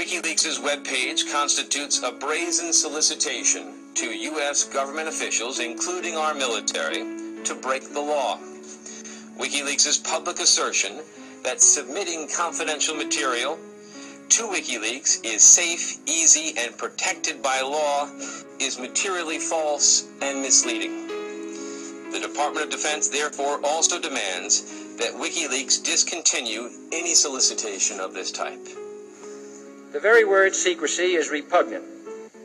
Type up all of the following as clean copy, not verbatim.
WikiLeaks' webpage constitutes a brazen solicitation to U.S. government officials, including our military, to break the law. WikiLeaks' public assertion that submitting confidential material to WikiLeaks is safe, easy, and protected by law is materially false and misleading. The Department of Defense therefore also demands that WikiLeaks discontinue any solicitation of this type. The very word secrecy is repugnant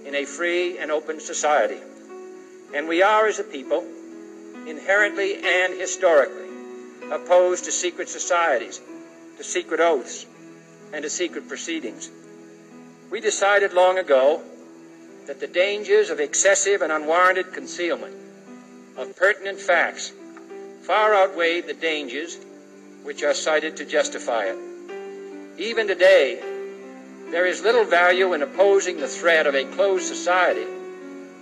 in a free and open society, and we are, as a people, inherently and historically opposed to secret societies, to secret oaths, and to secret proceedings. We decided long ago that the dangers of excessive and unwarranted concealment of pertinent facts far outweighed the dangers which are cited to justify it. Even today, there is little value in opposing the threat of a closed society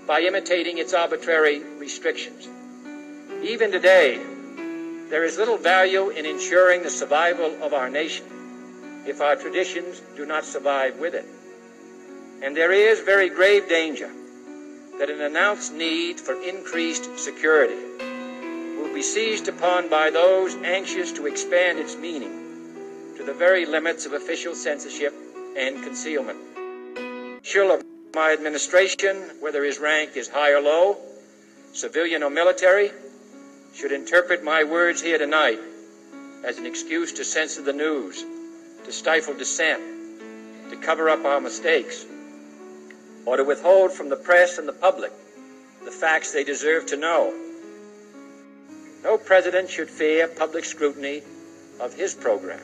by imitating its arbitrary restrictions. Even today, there is little value in ensuring the survival of our nation if our traditions do not survive with it. And there is very grave danger that an announced need for increased security will be seized upon by those anxious to expand its meaning to the very limits of official censorship and concealment. Official of my administration, whether his rank is high or low, civilian or military, should interpret my words here tonight as an excuse to censor the news, to stifle dissent, to cover up our mistakes, or to withhold from the press and the public the facts they deserve to know. No president should fear public scrutiny of his program,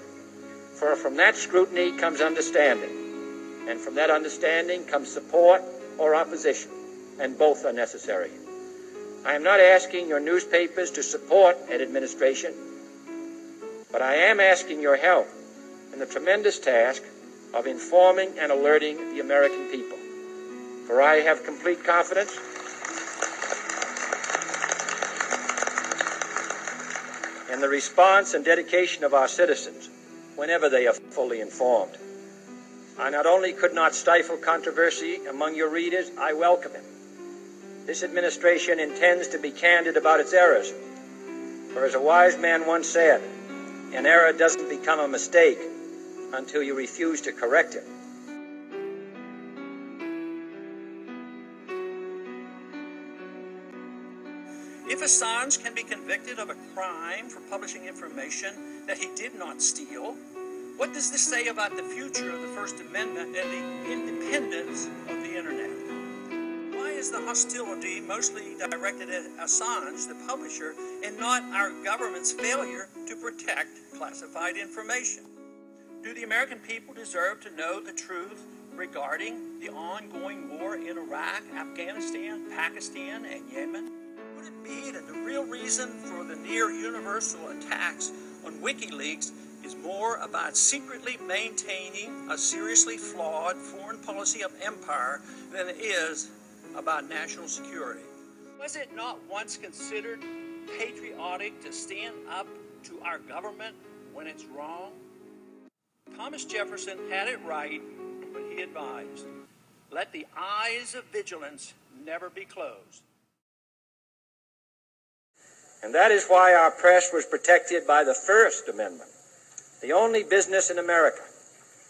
for from that scrutiny comes understanding, and from that understanding comes support or opposition, and both are necessary. I am not asking your newspapers to support an administration, but I am asking your help in the tremendous task of informing and alerting the American people. For I have complete confidence in the response and dedication of our citizens whenever they are fully informed. I not only could not stifle controversy among your readers, I welcome it. This administration intends to be candid about its errors. For as a wise man once said, an error doesn't become a mistake until you refuse to correct it. If Assange can be convicted of a crime for publishing information that he did not steal, what does this say about the future of the First Amendment and the independence of the Internet? Why is the hostility mostly directed at Assange, the publisher, and not our government's failure to protect classified information? Do the American people deserve to know the truth regarding the ongoing war in Iraq, Afghanistan, Pakistan, and Yemen? Could it be that the real reason for the near universal attacks on WikiLeaks is more about secretly maintaining a seriously flawed foreign policy of empire than it is about national security? Was it not once considered patriotic to stand up to our government when it's wrong? Thomas Jefferson had it right when he advised, "Let the eyes of vigilance never be closed." And that is why our press was protected by the First Amendment, the only business in America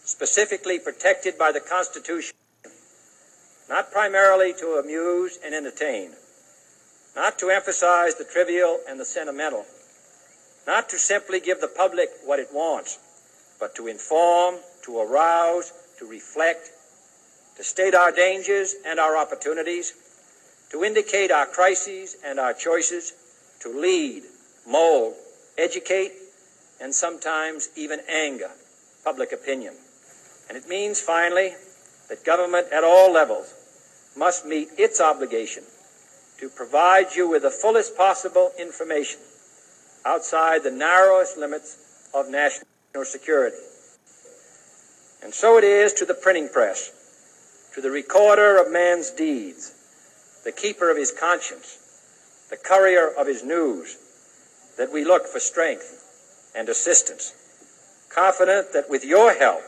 specifically protected by the Constitution, not primarily to amuse and entertain, not to emphasize the trivial and the sentimental, not to simply give the public what it wants, but to inform, to arouse, to reflect, to state our dangers and our opportunities, to indicate our crises and our choices, to lead, mold, educate, and sometimes even anger public opinion. And it means, finally, that government at all levels must meet its obligation to provide you with the fullest possible information outside the narrowest limits of national security. And so it is to the printing press, to the recorder of man's deeds, the keeper of his conscience, the courier of his news, that we look for strength and assistance, confident that with your help,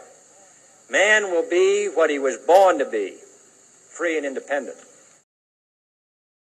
Man will be what he was born to be, free and independent.